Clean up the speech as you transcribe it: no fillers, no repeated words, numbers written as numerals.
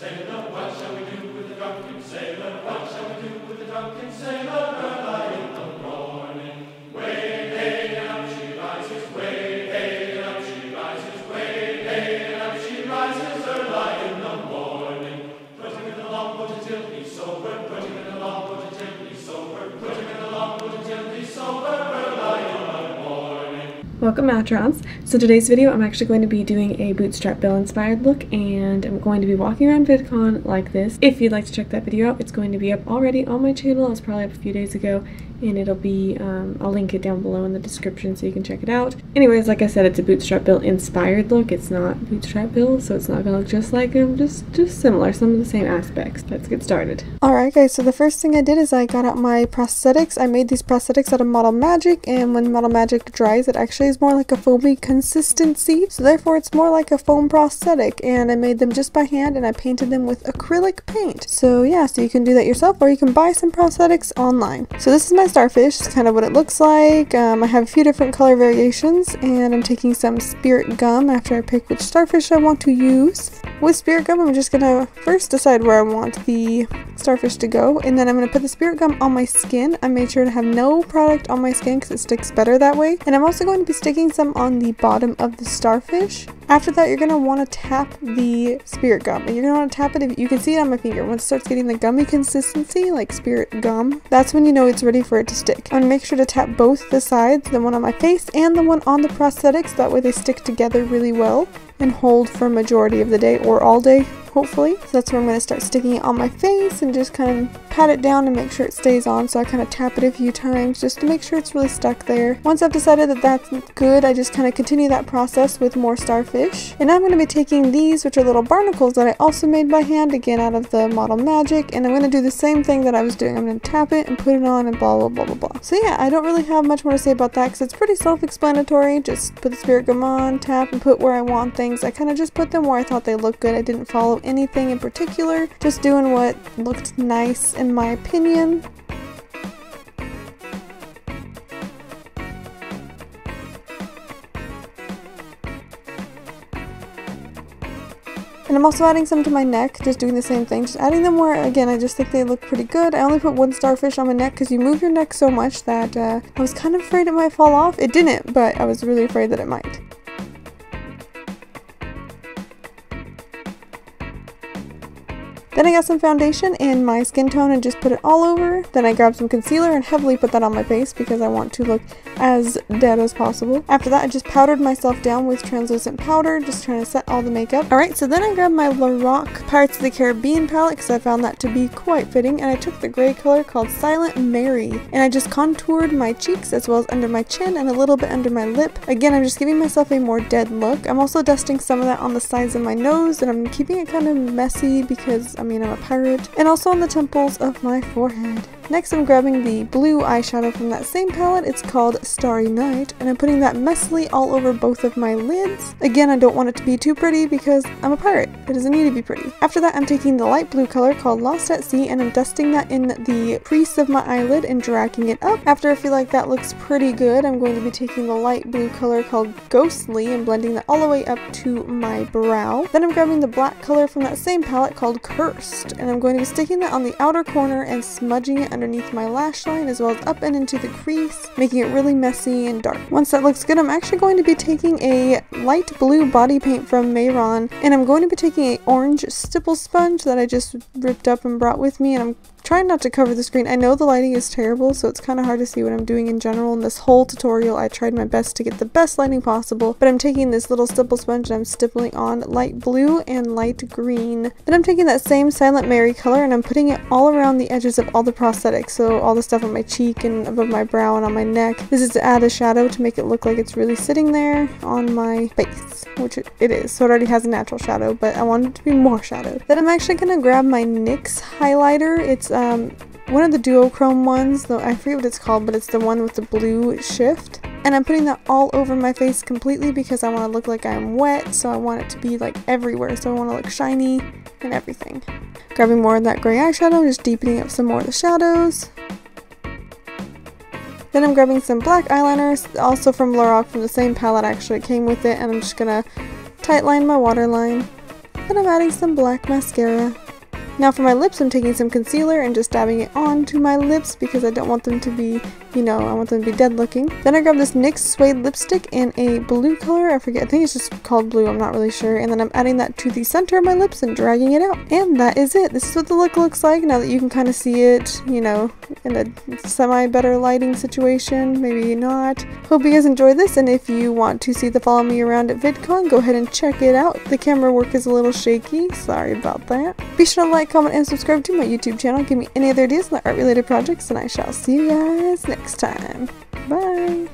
sailor? What shall we do with the drunken sailor? What shall we do with the drunken sailor? Early in the morning, way hey and up she rises, way hey and up she rises, way hey and up she rises. Early in the morning, put him in the longboat until he's sober, put him in the longboat until he's sober, put him in the longboat until he's sober. Early in the morning. Welcome, Matrons. So today's video I'm actually going to be doing a bootstrap bill inspired look, and I'm going to be walking around VidCon like this. If you'd like to check that video out, it's going to be up already on my channel. It was probably up a few days ago, and it'll be, I'll link it down below in the description so you can check it out. Anyways, like I said, it's a bootstrap bill inspired look. It's not bootstrap bill, so it's not gonna look just like them, just similar, some of the same aspects. Let's get started. Alright guys, so the first thing I did is I got out my prosthetics. I made these prosthetics out of Model Magic, and when Model Magic dries, it actually is more like a foamy consistency, so therefore it's more like a foam prosthetic, and I made them just by hand and I painted them with acrylic paint. So yeah, so you can do that yourself, or you can buy some prosthetics online. So this is my starfish. It's kind of what it looks like. I have a few different color variations, and I'm taking some spirit gum after I pick which starfish I want to use. With spirit gum, I'm just gonna first decide where I want the starfish to go, and then I'm gonna put the spirit gum on my skin. I made sure to have no product on my skin because it sticks better that way, and I'm also going to be sticking some on the bottom of the starfish. After that, you're gonna want to tap the spirit gum, and you're gonna want to tap it. If you can see it on my finger, when it starts getting the gummy consistency, like spirit gum, that's when you know it's ready for it to stick. I'm gonna make sure to tap both the sides, the one on my face and the one on the prosthetics, that way they stick together really well and hold for a majority of the day, or all day, hopefully. So that's where I'm going to start sticking it on my face and just kind of pat it down and make sure it stays on. So I kind of tap it a few times just to make sure it's really stuck there. Once I've decided that that's good, I just kind of continue that process with more starfish. And I'm going to be taking these, which are little barnacles that I also made by hand, again out of the Model Magic, and I'm going to do the same thing that I was doing. I'm going to tap it and put it on and blah blah blah blah blah. So yeah, I don't really have much more to say about that because it's pretty self-explanatory. Just put the spirit gum on, tap, and put where I want things. I kind of just put them where I thought they looked good. I didn't follow anything in particular, just doing what looked nice in my opinion. And I'm also adding some to my neck, just doing the same thing, just adding them where, again, I just think they look pretty good. I only put one starfish on my neck because you move your neck so much that I was kind of afraid it might fall off. It didn't, but I was really afraid that it might. Then I got some foundation in my skin tone and just put it all over. Then I grabbed some concealer and heavily put that on my face because I want to look as dead as possible. After that, I just powdered myself down with translucent powder, just trying to set all the makeup. Alright, so then I grabbed my Lorocs Pirates of the Caribbean palette because I found that to be quite fitting, and I took the gray color called Silent Mary, and I just contoured my cheeks as well as under my chin and a little bit under my lip. Again, I'm just giving myself a more dead look. I'm also dusting some of that on the sides of my nose, and I'm keeping it kind of messy because I'm a pirate, and also on the temples of my forehead. Next, I'm grabbing the blue eyeshadow from that same palette. It's called Starry Night, and I'm putting that messily all over both of my lids. Again, I don't want it to be too pretty because I'm a pirate. It doesn't need to be pretty. After that, I'm taking the light blue color called Lost at Sea, and I'm dusting that in the crease of my eyelid and dragging it up. After I feel like that looks pretty good, I'm going to be taking the light blue color called Ghostly and blending that all the way up to my brow. Then I'm grabbing the black color from that same palette called Cursed, and I'm going to be sticking that on the outer corner and smudging it underneath my lash line as well as up and into the crease, making it really messy and dark. Once that looks good, I'm actually going to be taking a light blue body paint from Mehron, and I'm going to be taking an orange stipple sponge that I just ripped up and brought with me, and I'm trying not to cover the screen. I know the lighting is terrible, so it's kind of hard to see what I'm doing in general. In this whole tutorial, I tried my best to get the best lighting possible, but I'm taking this little stipple sponge and I'm stippling on light blue and light green. Then I'm taking that same Silent Mary color and I'm putting it all around the edges of all the prosthetics, so all the stuff on my cheek and above my brow and on my neck. This is to add a shadow to make it look like it's really sitting there on my face, which it is, so it already has a natural shadow, but I want it to be more shadowed. Then I'm actually going to grab my NYX highlighter. It's one of the duochrome ones, though I forget what it's called, but it's the one with the blue shift. And I'm putting that all over my face completely because I want to look like I'm wet, so I want it to be like everywhere, so I want to look shiny and everything. Grabbing more of that gray eyeshadow, just deepening up some more of the shadows. Then I'm grabbing some black eyeliners, also from Lorocs, from the same palette actually, it came with it, and I'm just gonna tightline my waterline. Then I'm adding some black mascara. Now for my lips, I'm taking some concealer and just dabbing it onto my lips because I don't want them to be, I want them to be dead looking. Then I grab this NYX suede lipstick in a blue color. I forget, I think it's just called blue, I'm not really sure. And then I'm adding that to the center of my lips and dragging it out. And that is it. This is what the look looks like now that you can kind of see it, in a semi-better lighting situation, maybe not. Hope you guys enjoyed this, and if you want to see the follow me around at VidCon, go ahead and check it out. The camera work is a little shaky, sorry about that. Be sure to like, comment, and subscribe to my YouTube channel. Give me any other ideas on the art-related projects, and I shall see you guys next time. Bye!